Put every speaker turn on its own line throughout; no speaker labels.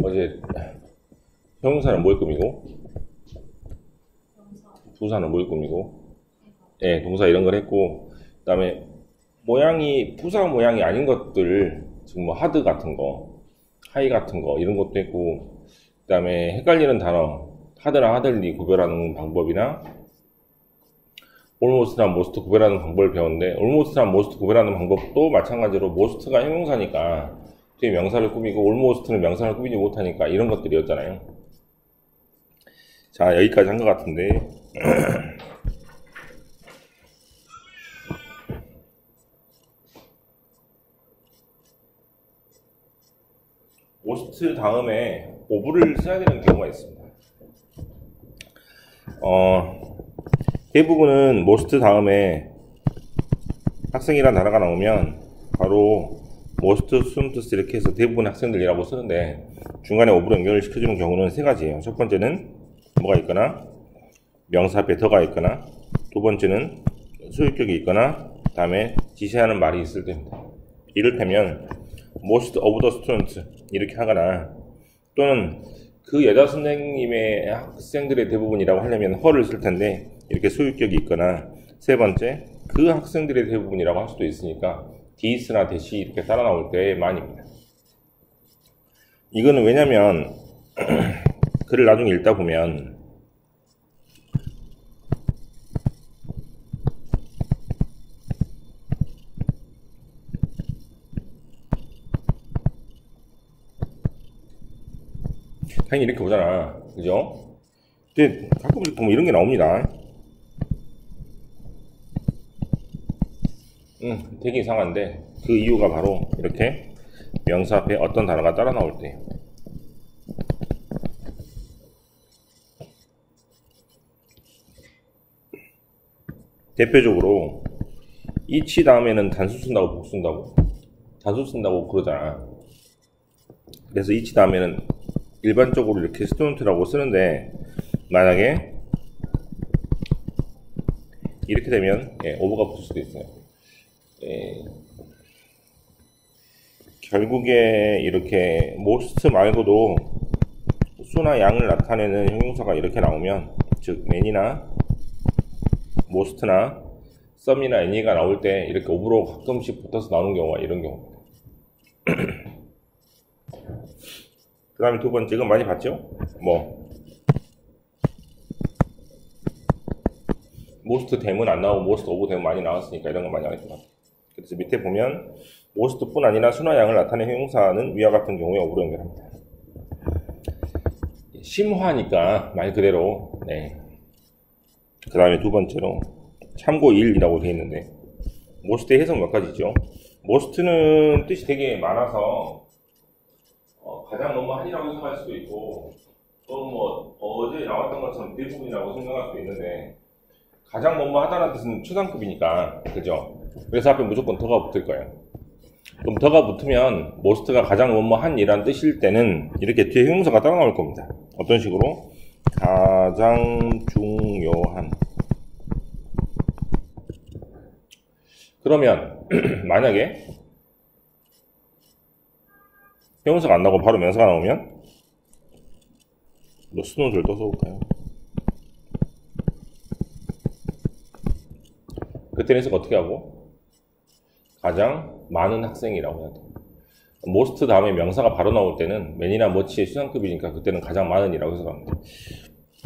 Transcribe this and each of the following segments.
어제 형용사는 뭘 꾸미고 부사는 뭘 꾸미고 예, 동사 이런 걸 했고 그다음에 모양이 부사 모양이 아닌 것들 지금 뭐 하드 같은 거 하이 같은 거 이런 것도 했고 그다음에 헷갈리는 단어 하드나 하들리 구별하는 방법이나 almost나 most 구별하는 방법을 배웠는데 almost나 most 구별하는 방법도 마찬가지로 most가 형용사니까 뒤에 명사를 꾸미고 almost는 명사를 꾸미지 못하니까 이런 것들이었잖아요. 자, 여기까지 한 것 같은데 most 다음에 of를 써야 되는 경우가 있습니다. 대부분은 most 다음에 학생이라는 단어가 나오면 바로 most students 이렇게 해서 대부분 학생들이라고 쓰는데 중간에 of로 연결을 시켜주는 경우는 세 가지예요. 첫 번째는 뭐가 있거나 명사 앞에 더가 있거나 두 번째는 소유격이 있거나 그 다음에 지시하는 말이 있을 때입니다. 이를테면 most of the students 이렇게 하거나 또는 그 여자 선생님의 학생들의 대부분이라고 하려면 her를 쓸 텐데 이렇게 소유격이 있거나 세 번째 그 학생들의 대부분이라고 할 수도 있으니까 this나 that이 이렇게 따라 나올 때만입니다. 이거는 왜냐면 글을 나중에 읽다 보면 당연히 이렇게 오잖아. 그죠? 근데 가끔씩 보면 이런 게 나옵니다. 되게 이상한데 그 이유가 바로 이렇게 명사 앞에 어떤 단어가 따라 나올 때 대표적으로 each 다음에는 단수 쓴다고 복수 쓴다고 단수 쓴다고 그러잖아. 그래서 each 다음에는 일반적으로 이렇게 student라고 쓰는데 만약에 이렇게 되면 오버가 붙을 수도 있어요. 결국에 이렇게 most 말고도 수나 양을 나타내는 형용사가 이렇게 나오면 즉 man이나 most나 some이나 any가 나올 때 이렇게 오버로 가끔씩 붙어서 나오는 경우가 이런 경우입니다. 그 다음에 두 번째, 이건 많이 봤죠? most 댐은 안 나오고 most of 댐은 많이 나왔으니까 이런 거 많이 나왔던 것 같아요. 그래서 밑에 보면 most뿐 아니라 수나 양을 나타내는 형용사는 위와 같은 경우에 of로 연결합니다. 심화니까 말 그대로 그 다음에 두 번째로 참고 1이라고 되어 있는데 most의 해석 몇 가지죠? most는 뜻이 되게 많아서 가장 뭐뭐하니라고 생각할 수도 있고 또는 뭐 어제 나왔던 것처럼 대부분이라고 생각할 수도 있는데 가장 뭐뭐하다는 뜻은 최상급이니까 그죠? 그래서 앞에 무조건 더가 붙을 거예요. 그럼 더가 붙으면 most가 가장 뭐뭐한이란 뜻일 때는 이렇게 뒤에 형용사가 따라 나올 겁니다. 어떤 식으로? 가장 중요한. 그러면 만약에 형용사가 안 나오고 바로 명사가 나오면 수능을 또 써볼까요? 그때는 해석 어떻게 하고? 가장 많은 학생이라고 해야 돼. most 다음에 명사가 바로 나올 때는 man이나 much의 수상급이니까 그때는 가장 많은이라고 해석합니다.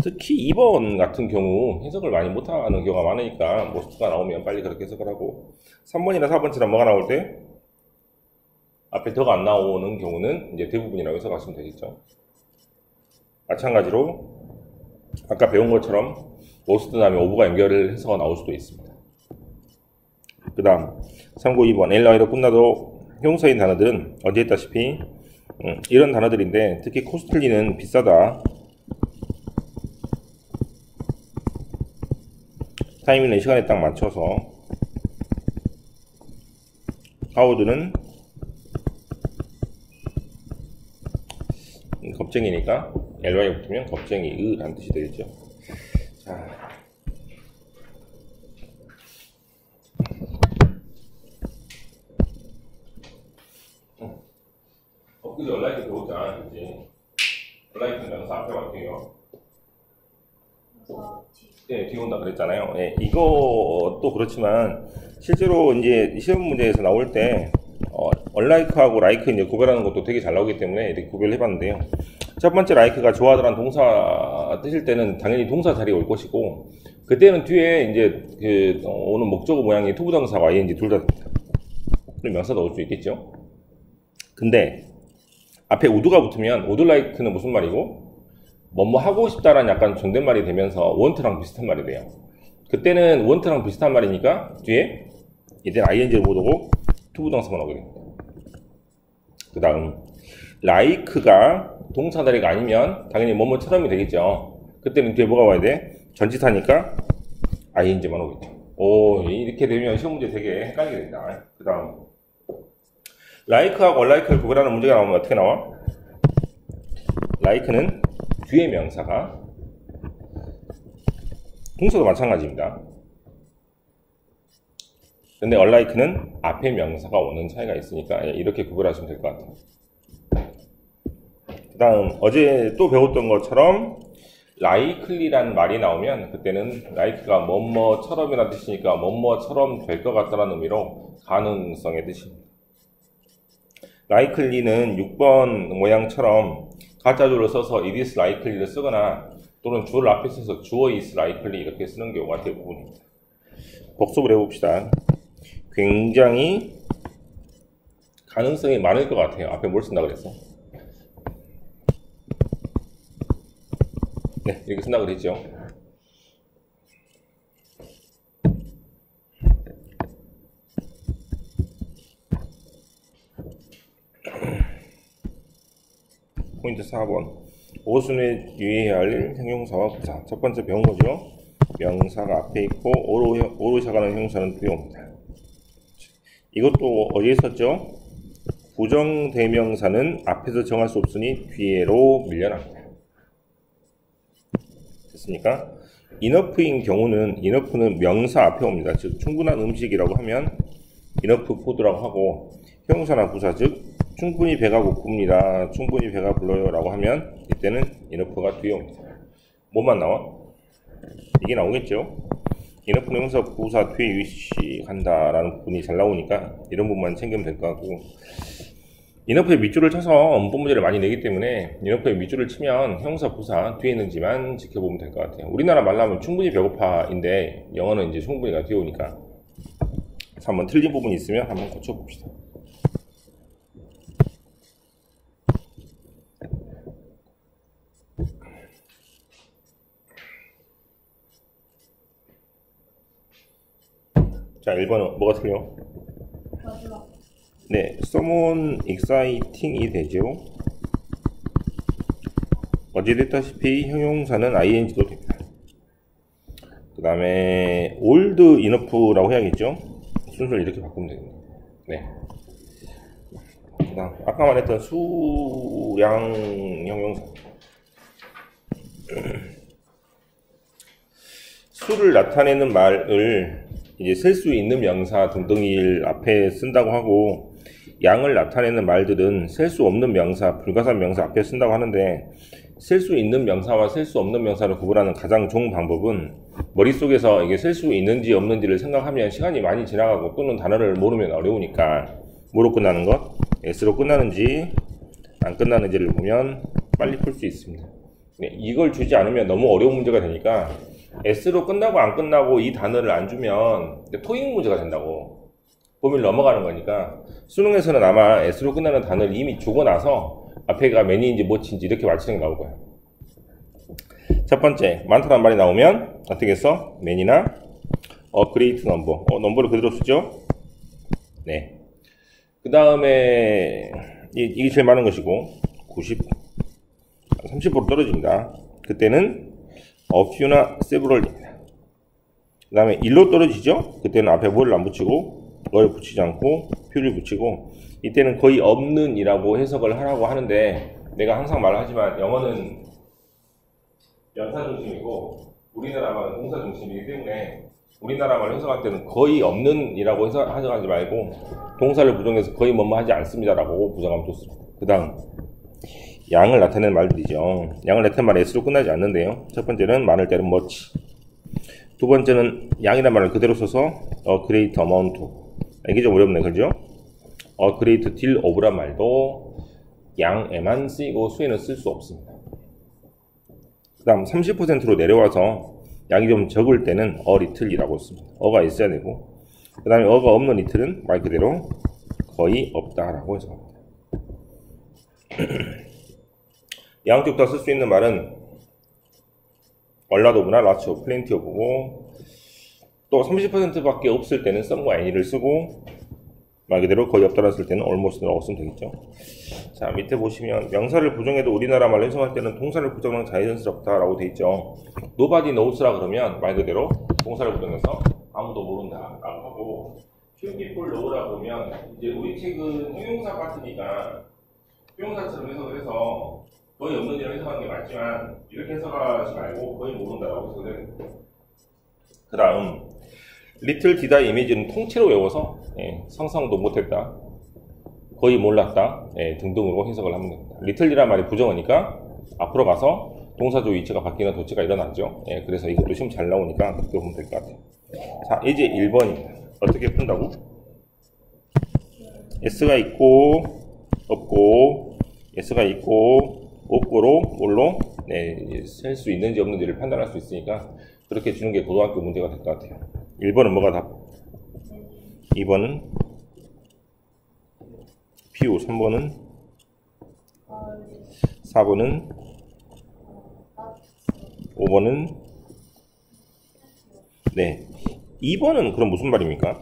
특히 2번 같은 경우 해석을 많이 못하는 경우가 많으니까 most가 나오면 빨리 그렇게 해석을 하고 3번이나 4번처럼 뭐가 나올 때 앞에 더가 안 나오는 경우는 이제 대부분이라고 해석하시면 되겠죠. 마찬가지로 아까 배운 것처럼 most 다음에 of가 연결을 해서 나올 수도 있습니다. 그 다음 참고 2번 LI로 끝나도 형용사인 단어들은 어제 했다시피 이런 단어들인데 특히 코스틀리는 비싸다, 타임이나 시간에 딱 맞춰서, 하우드는 겁쟁이니까 LY 붙으면 겁쟁이 라는 뜻이 되겠죠. 자, 그제 온라인에서 배웠잖아, 그치? 올라이크 명사 앞에 어떻게요? 네, 뒤에 온다 그랬잖아요. 네, 이것도 그렇지만 실제로 이제 시험 문제에서 나올 때 unlike하고 like 이제 구별하는 것도 되게 잘 나오기 때문에 이렇게 구별을 해봤는데요. 첫 번째 like가 좋아하더란 동사 뜨실 때는 당연히 동사 자리에 올 것이고, 그때는 뒤에 이제 오는 목적어 모양이 투부정사와 ing 둘 다 명사 넣을 수 있겠죠. 근데 앞에 would가 붙으면 would like는 무슨 말이고, 뭐뭐 하고 싶다라는 약간 존댓말이 되면서 want랑 비슷한 말이 돼요. 그때는 want랑 비슷한 말이니까 뒤에 이제는 ing를 못 오고 투부정사만 오게 됩니다. 그 다음 like가 동사 자리가 아니면 당연히 뭐뭐처럼이 되겠죠. 그때는 뒤에 뭐가 와야 돼? 전치사니까 ing만 오겠죠. 오, 이렇게 되면 시험 문제 되게 헷갈리게 됩니다. 그 다음 like하고 unlike를 구별하는 문제가 나오면 어떻게 나와? like는 뒤에 명사가, 동사도 마찬가지입니다. 근데 unlike는 앞에 명사가 오는 차이가 있으니까 이렇게 구별하시면 될 것 같아요. 그 다음 어제 또 배웠던 것처럼 likely라는 말이 나오면 그때는 like가 뭐뭐처럼이라는 뜻이니까 뭐뭐처럼 될 것 같다는 의미로 가능성의 뜻입니다. likely는 6번 모양처럼 가짜주를 써서 it is likely를 쓰거나 또는 주어를 앞에 써서 주어 is likely 이렇게 쓰는 경우가 대부분입니다. 복습을 해봅시다. 굉장히 가능성이 많을 것 같아요. 앞에 뭘 쓴다고 그랬어? 네, 이렇게 쓴다고 그랬죠. 포인트 4번. 오순에 유의해야 할 형용사와 부사. 첫 번째 배운 거죠. 명사가 앞에 있고 오르샤가는 형용사는 뒤에 옵니다. 이것도 어디에 있었죠? 부정대명사는 앞에서 정할 수 없으니 뒤로 밀려납니다. 됐습니까? enough인 경우는 enough는 명사 앞에 옵니다. 즉 충분한 음식이라고 하면 enough food라고 하고, 형용사나 부사 즉 충분히 배가 고픕니다, 충분히 배가 불러요 라고 하면 이때는 enough가 뒤에 옵니다. 뭐만 나와? 이게 나오겠죠? enough는 형용사 부사 뒤에 위치한다 라는 부분이 잘 나오니까 이런 부분만 챙기면 될 것 같고, enough에 밑줄을 쳐서 문법 문제를 많이 내기 때문에 enough에 밑줄을 치면 형용사 부사 뒤에 있는지만 지켜보면 될 것 같아요. 우리나라 말로 하면 충분히 배고파인데 영어는 이제 충분히가 뒤에 오니까. 그래서 한번 틀린 부분이 있으면 한번 고쳐봅시다. 자, 1번은 뭐가 틀려? 네, someone exciting이 되죠. 어찌됐다시피 형용사는 ing도 됩니다. 그 다음에 old enough라고 해야겠죠. 순서를 이렇게 바꾸면 되겠네요. 네. 그 다음 아까 말했던 수량 형용사. 수를 나타내는 말을 이제 셀 수 있는 명사 등등일 앞에 쓴다고 하고, 양을 나타내는 말들은 셀 수 없는 명사, 불가산 명사 앞에 쓴다고 하는데, 셀 수 있는 명사와 셀 수 없는 명사를 구분하는 가장 좋은 방법은 머릿속에서 이게 셀 수 있는지 없는지를 생각하면 시간이 많이 지나가고 또는 단어를 모르면 어려우니까 뭐로 끝나는 것? S로 끝나는지 안 끝나는지를 보면 빨리 풀 수 있습니다. 이걸 주지 않으면 너무 어려운 문제가 되니까 S로 끝나고 안 끝나고 이 단어를 안 주면 토익 문제가 된다고. 범위를 넘어가는 거니까 수능에서는 아마 S로 끝나는 단어를 이미 주고 나서 앞에가 many인지 what인지 이렇게 맞히는 게 나올 거예요. 첫 번째, 많다는 말이 나오면 어떻게 써? many나 a great number. 넘버를 그대로 쓰죠? 네. 그 다음에 이게 제일 많은 것이고 30% 떨어집니다. 그때는 a few나 several입니다. 그 다음에 1로 떨어지죠? 그때는 앞에 뭐를 안 붙이고 뭘 붙이지 않고 few를 붙이고, 이때는 거의 없는 이라고 해석을 하라고 하는데, 내가 항상 말하지만 영어는 명사 중심이고 우리나라만 동사 중심이기 때문에 우리나라만 해석할 때는 거의 없는 이라고 해석하지 말고 동사를 부정해서 거의 뭐뭐 하지 않습니다 라고 부정하면 좋습니다. 그 다음 양을 나타내는 말들이죠. 양을 나타내는 말이 s로 끝나지 않는데요. 첫 번째는 많을 때는 much. 두 번째는 양이라는 말을 그대로 써서 a great amount. 이게 좀 어렵네, 그죠? a great deal of란 말도 양에만 쓰이고 수에는 쓸 수 없습니다. 그 다음 30%로 내려와서 양이 좀 적을 때는 a little이라고 씁니다. 어가 있어야 되고, 그 다음에 어가 없는 little은 말 그대로 거의 없다라고 해석합니다. 양쪽 다 쓸 수 있는 말은 얼라도브나 lots of, plenty of고, 또 30%밖에 없을 때는 some과 any를 쓰고, 말 그대로 거의 없다라 쓸 때는 almost라고 쓰면 되겠죠. 자, 밑에 보시면 명사를 부정해도 우리나라 말로 해석할 때는 동사를 부정하면 자연스럽다라고 돼 있죠. nobody knows라 그러면 말 그대로 동사를 부정해서 아무도 모른다라고 하고, few people know라 보면 이제 우리 책은 형용사 같으니까 형용사처럼 해석을 해서 거의 없는 일을 해석하는 게 맞지만 이렇게 해석하지 말고 거의 모른다라고 해석을 해야 됩니다. 그 다음 little did I image는 통째로 외워서 상상도 못했다, 거의 몰랐다 등등으로 해석을 하면 됩니다. little이란 말이 부정어니까 앞으로 가서 동사조 위치가 바뀌는 도치가 일어나죠. 그래서 이것도 시험 잘 나오니까 그렇게 보면 될 것 같아요. 자, 이제 1번입니다. 어떻게 푼다고? s가 있고 없고, s가 있고 없고로 뭘로 셀 수 있는지 없는지를 판단할 수 있으니까 그렇게 주는 게 고등학교 문제가 될 것 같아요. 1번은 뭐가 답? 2번은 PO, 3번은 4번은 5번은 2번은 그럼 무슨 말입니까?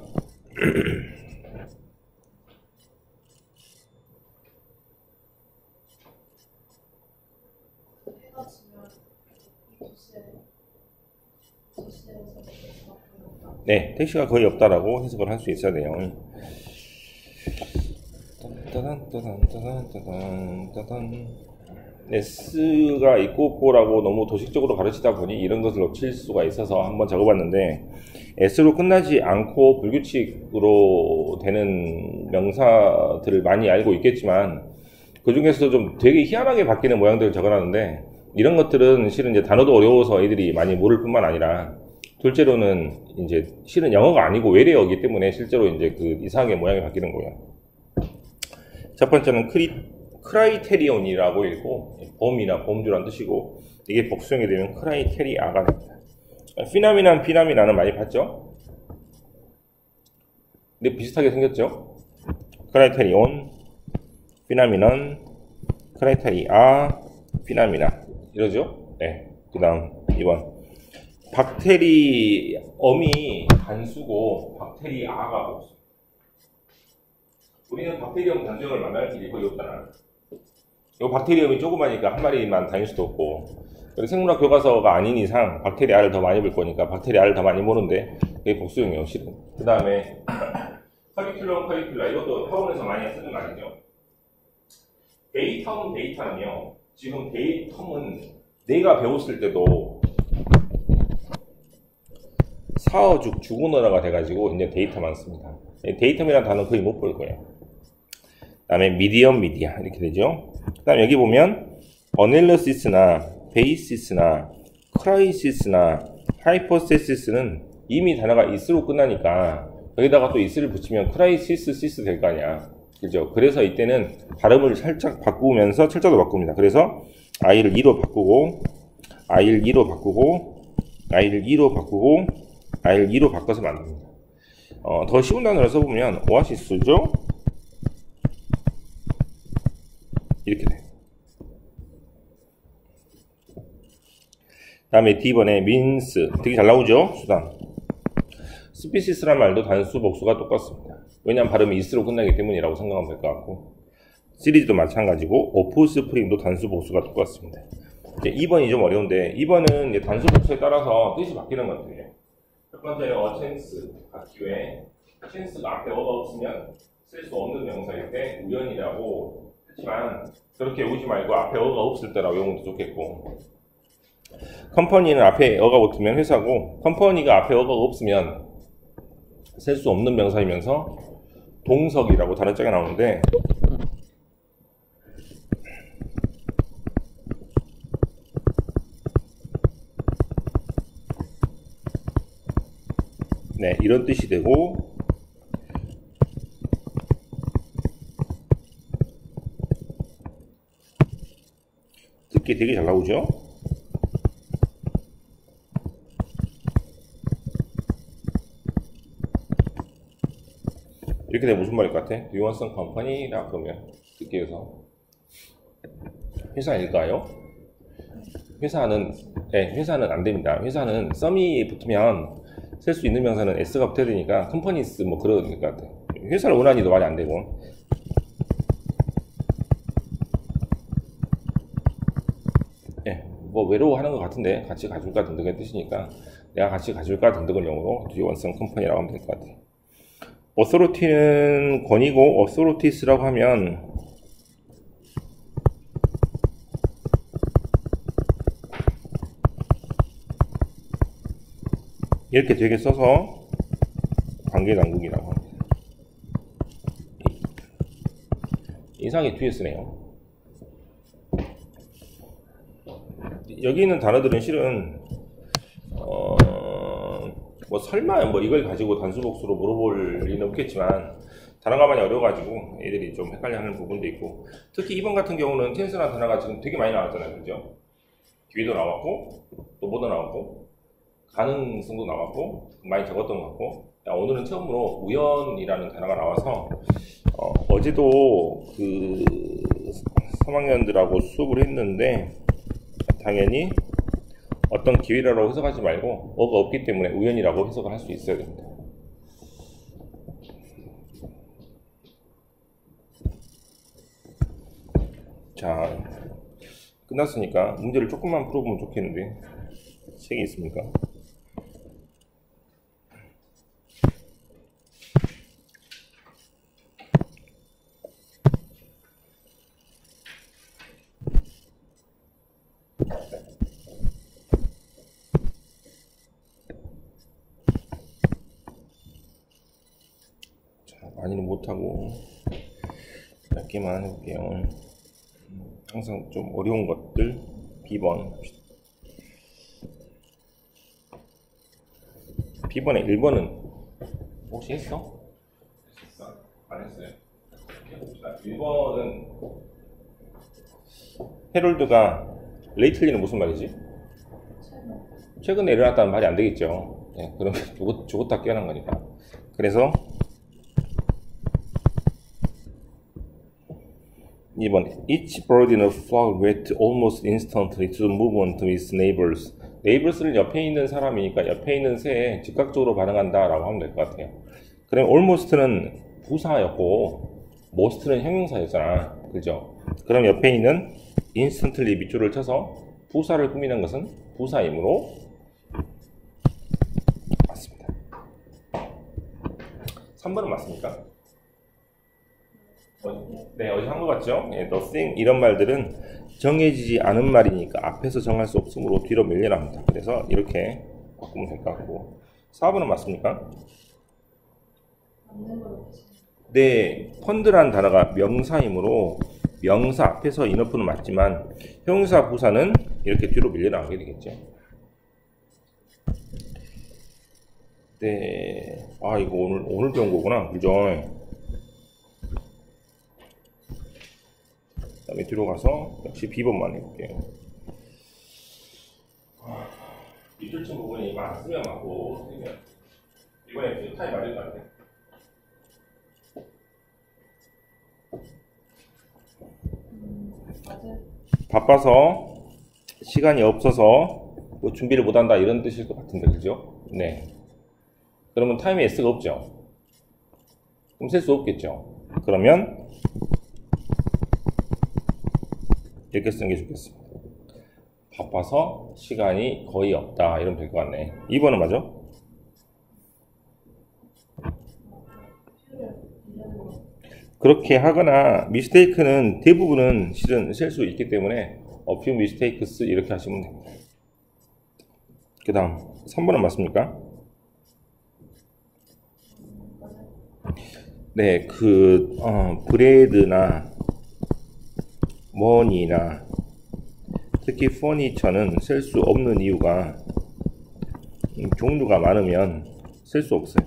택시가 거의 없다라고 해석을 할 수 있어야 돼요. s가 있고 없고라고 너무 도식적으로 가르치다 보니 이런 것을 놓칠 수가 있어서 한번 적어봤는데, s로 끝나지 않고 불규칙으로 되는 명사들을 많이 알고 있겠지만 그 중에서도 좀 되게 희한하게 바뀌는 모양들을 적어놨는데, 이런 것들은 실은 이제 단어도 어려워서 애들이 많이 모를 뿐만 아니라, 둘째로는 이제 실은 영어가 아니고 외래어이기 때문에 실제로 이제 그 이상하게 모양이 바뀌는 거예요. 첫 번째는 크라이테리온이라고 읽고 범이나 범주란 뜻이고, 이게 복수형이 되면 크라이테리아가 됩니다. 피나미나는 많이 봤죠? 근데 비슷하게 생겼죠? 크라이테리온, 피나미넌, 크라이테리아, 피나미나 이러죠? 그 다음 2번 박테리엄이 단수고 박테리아가 복수. 우리는 박테리엄 단수형을 만날 일이 거의 없잖아. 이 박테리엄이 조그마니까 한 마리만 다닐 수도 없고, 그리고 생물학 교과서가 아닌 이상 박테리아를 더 많이 볼 거니까 박테리아를 더 많이 보는데 그게 복수형이에요, 실은. 그 다음에 커리큘라, 이것도 학원에서 많이 쓰는 말이죠. 데이터는요, 지금 데이텀은 내가 배웠을 때도 사어죽 주군어라가 돼가지고 이제 데이터만 씁니다. 데이텀이라는 단어 거의 못 볼 거예요. 그 다음에 미디어 이렇게 되죠. 그 다음에 여기 보면 어널리시스나 베이시스나 크라이시스나 하이퍼세시스는 이미 단어가 is로 끝나니까 여기다가 또 is를 붙이면 크라이시스 될 거 아니야. 그죠? 그래서 이때는 발음을 살짝 바꾸면서 철자도 바꿉니다. 그래서 i를 2로 바꾸고, i를 2로 바꾸고, i를 2로 바꾸고, i를 2로 바꿔서 만듭니다. 더 쉬운 단어를 써보면 오아시스죠? 이렇게 돼. 다음에 D번에 means, 되게 잘 나오죠? 수단. 스피시스란 말도 단수, 복수가 똑같습니다. 왜냐하면 발음이 is로 끝나기 때문이라고 생각하면 될 것 같고, 시리즈도 마찬가지고 오프스프링도 단수, 복수가 똑같습니다. 이제 2번이 좀 어려운데, 2번은 이제 단수, 복수에 따라서 뜻이 바뀌는 것들이에요. 첫 번째는 chance, 기회. chance가 앞에 어가 없으면 쓸 수 없는 명사일 때 우연이라고 하지만, 그렇게 오지 말고 앞에 어가 없을 때라고 외우면 더 좋겠고, 컴퍼니는 앞에 어가 붙으면 회사고, 컴퍼니가 앞에 어가 없으면 쓸 수 없는 명사이면서 동석이라고 다른 짝에 나오는데, 네, 이런 뜻이 되고, 듣기 되게 잘 나오죠? 이렇게 되면 무슨 말일 것 같아? Do you want some company? 라 그러면 듣기에서 회사일까요? 회사는 안 됩니다. 회사는 썸이 붙으면 쓸 수 있는 명사는 s가 붙어야 되니까 companies 뭐 그러는 것 같아. 회사를 원하니도 말이 안 되고. 예, 뭐 외로워하는 것 같은데 같이 가줄까 등등의 뜻이니까 내가 같이 가줄까 등등을 용어로 Do you want some company라고 하면 될 것 같아. authority는 권위고 authorities라고 하면 이렇게 되게 써서 관계당국이라고 합니다. 이상이 뒤에 쓰네요. 여기 있는 단어들은 실은 뭐 설마 뭐 이걸 가지고 단수복수로 물어볼 리는 없겠지만 단어가 많이 어려워가지고 애들이 좀 헷갈려하는 부분도 있고, 특히 2번 같은 경우는 텐스라는 단어가 지금 되게 많이 나왔잖아요, 그죠? 기회도 나왔고 또 뭐도 나왔고 가능성도 나왔고 많이 적었던 것 같고, 오늘은 처음으로 우연이라는 단어가 나와서 어제도 그 3학년들하고 수업을 했는데 당연히 어떤 기회라고 해석하지 말고 어가 없기 때문에 우연이라고 해석을 할 수 있어야 됩니다. 자, 끝났으니까 문제를 조금만 풀어보면 좋겠는데 책이 있습니까? 많이는 못하고 몇 개만 해볼게요. 항상 좀 어려운 것들. B번 B번에 1번은 혹시 했어? 안 했어요. 1번은 해롤드가 레이틀리는 무슨 말이지? 최근에 일어났다는 말이 안 되겠죠. 네, 그러면 죽었다 깨어난 거니까. 그래서 2번 Each bird in a flock react almost instantly to the movement of its neighbors. neighbors는 옆에 있는 사람이니까 옆에 있는 새에 즉각적으로 반응한다 라고 하면 될 것 같아요. 그럼 almost는 부사였고 most는 형용사였잖아, 그죠? 그럼 옆에 있는 instantly 밑줄을 쳐서 부사를 꾸미는 것은 부사이므로 맞습니다. 3번은 맞습니까? 네, 어제 한 것 같죠? 예, nothing 이런 말들은 정해지지 않은 말이니까 앞에서 정할 수 없으므로 뒤로 밀려납니다. 그래서 이렇게 바꾸면 될 것 같고. 4번은 맞습니까? 네, 펀드란 단어가 명사이므로 명사 앞에서 인어프는 맞지만 형용사 부사는 이렇게 뒤로 밀려나가게 되겠죠. 네, 아 이거 오늘 배운 거구나, 그죠? 그 다음에 뒤로 가서 역시 B번만 해볼게요. 밑줄친 부분이 맞으면 맞고 틀리면 이번에 타임 맞을 것 같아요. 바빠서 시간이 없어서 뭐 준비를 못한다 이런 뜻일 것 같은데, 그죠? 네. 그러면 타임에 S가 없죠? 그럼 셀 수 없겠죠? 그러면 이렇게 쓰는 게 좋겠습니다. 바빠서 시간이 거의 없다 이러면 될 것 같네. 2번은 맞아? 그렇게 하거나 mistake는 대부분은 실은 셀 수 있기 때문에 a few mistakes 이렇게 하시면 됩니다. 그 다음 3번은 맞습니까? 네, 브레드나 머니나 특히 퍼니처는 셀 수 없는 이유가 종류가 많으면 셀 수 없어요.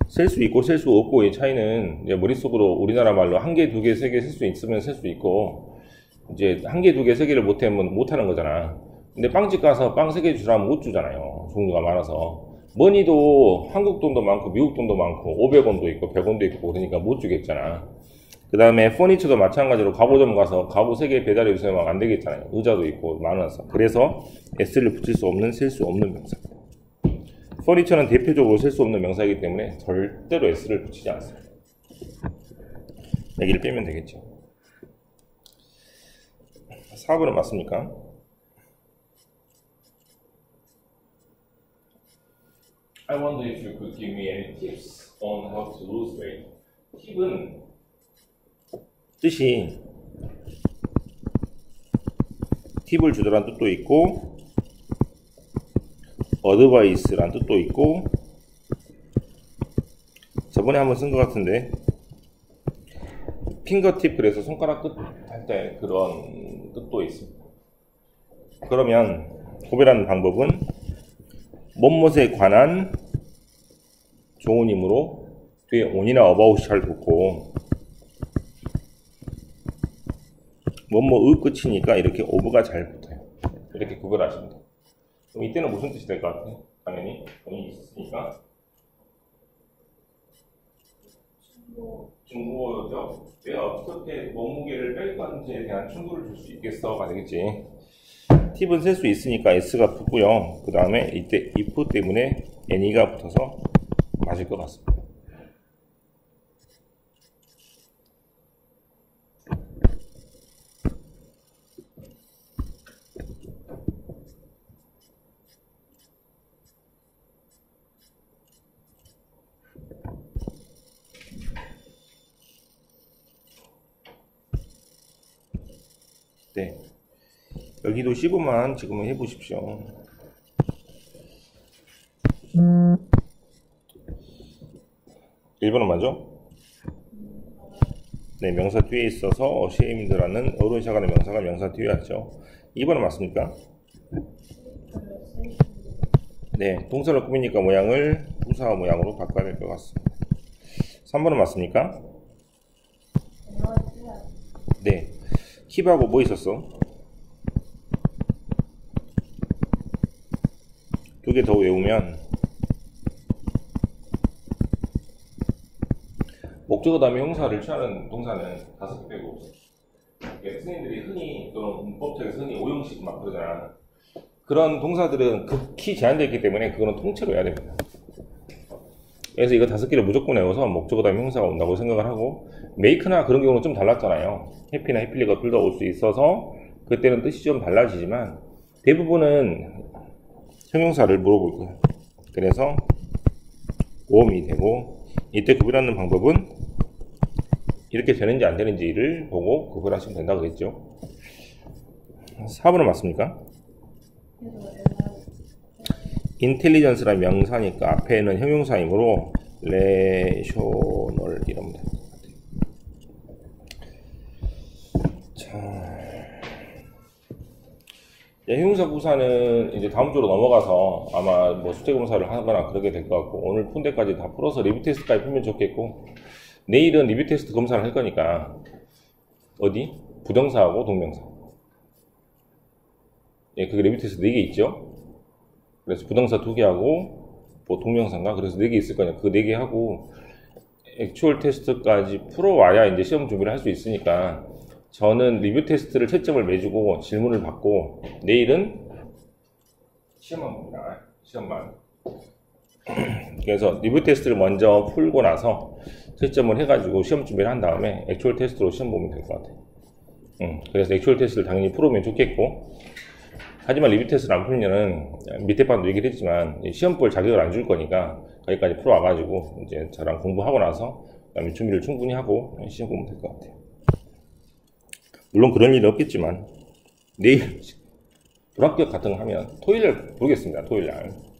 셀 수 있고 셀 수 없고의 차이는 이제 머릿속으로 우리나라 말로 한 개, 두 개, 세 개 셀 수 있으면 셀 수 있고, 이제 한 개, 두 개, 세 개를 못하면 못하는 거잖아. 근데 빵집 가서 빵 세 개 주라면 못 주잖아요. 종류가 많아서. 머니도 한국 돈도 많고 미국 돈도 많고 500원도 있고 100원도 있고 그러니까 못 주겠잖아. 그 다음에 퍼니처도 마찬가지로 가구점 가서 가구 3개 배달해 주세요 막 안 되겠잖아요. 의자도 있고 많아서. 그래서 S를 붙일 수 없는, 셀 수 없는 명사. 퍼니처는 대표적으로 셀 수 없는 명사이기 때문에 절대로 S를 붙이지 않습니다. 여기를 빼면 되겠죠. 4번은 맞습니까? I wonder if you could give me any tips on how to lose weight. 팁은 뜻이 팁을 주더란 뜻도 있고 어드바이스란 뜻도 있고 저번에 한번 쓴 것 같은데 핑거팁 그래서 손가락 끝 할 때 그런 뜻도 있습니다. 그러면 구별하는 방법은 뭐뭇에 관한 좋은 힘으로 뒤에 on이나 about이 잘 붙고 뭐뭐의 끝이니까 이렇게 of가 잘 붙어요. 이렇게 구별하시면 돼요. 그럼 이때는 무슨 뜻이 될 것 같아요? 당연히 on이 있으니까 중국어죠. 내가 어떻게 몸무게를 뺄 건지에 대한 충고를 줄 수 있겠어가 되겠지. 팁은 셀 수 있으니까 S가 붙고요. 그 다음에 이때 if 때문에 any가 붙어서 맞을 것 같습니다. 네. 여기도 15만 지금은 해보십시오. (1번은) 맞죠? 네, 명사 뒤에 있어서 ashamed라는 어른샤간의 명사가 명사 뒤에 왔죠. 2번은 맞습니까? 네, 동사를 꾸미니까 모양을 부사 모양으로 바꿔야 될 것 같습니다. 3번은 맞습니까? 네, 킵하고 뭐 있었어? 두 개 더 외우면 목적어 다음에 형사를 취하는 동사는 5개 빼고 없어. 선생님들이 흔히 또는 문법책에서 흔히 오형식 막 그러잖아. 그런 동사들은 극히 제한되어 있기 때문에 그거는 통째로 해야 됩니다. 그래서 이거 5개를 무조건 외워서 목적어 다음에 형사가 온다고 생각을 하고, make나 그런 경우는 좀 달랐잖아요. happy나 happy가 둘 다 올 수 있어서 그때는 뜻이 좀 달라지지만 대부분은 형용사를 물어볼 거예요. 그래서 모음이 되고, 이때 구별하는 방법은 이렇게 되는지 안 되는지를 보고 구별하시면 된다고 그랬죠. 4번은 맞습니까? 인텔리전스란 명사니까 앞에는 형용사이므로 레셔널 이러면 됩니다. 자, 형용사 부사는 이제 다음 주로 넘어가서 아마 뭐 수태검사를 하거나 그러게 될 것 같고, 오늘 푼데까지 다 풀어서 리뷰 테스트까지 풀면 좋겠고, 내일은 리뷰 테스트 검사를 할 거니까 어디? 부정사하고 동명사. 예, 그게 리뷰 테스트 4개 있죠? 그래서 부정사 2개 하고 뭐 동명사인가? 그래서 4개 있을 거냐. 그 4개 하고 액추얼 테스트까지 풀어와야 이제 시험 준비를 할 수 있으니까 저는 리뷰 테스트를 채점을 매주고 질문을 받고 내일은 시험만 봅니다. 시험만. 그래서 리뷰 테스트를 먼저 풀고 나서 채점을 해가지고 시험 준비를 한 다음에 액추얼 테스트로 시험 보면 될 것 같아요. 그래서 액추얼 테스트를 당연히 풀어보면 좋겠고, 하지만 리뷰 테스트를 안 풀면은 밑에 반도 얘기를 했지만 시험 볼 자격을 안 줄 거니까 거기까지 풀어와가지고 이제 저랑 공부하고 나서 그다음에 준비를 충분히 하고 시험 보면 될 것 같아요. 물론 그런 일은 없겠지만 내일 불합격 같은 거 하면 토요일날 보겠습니다. 토요일날.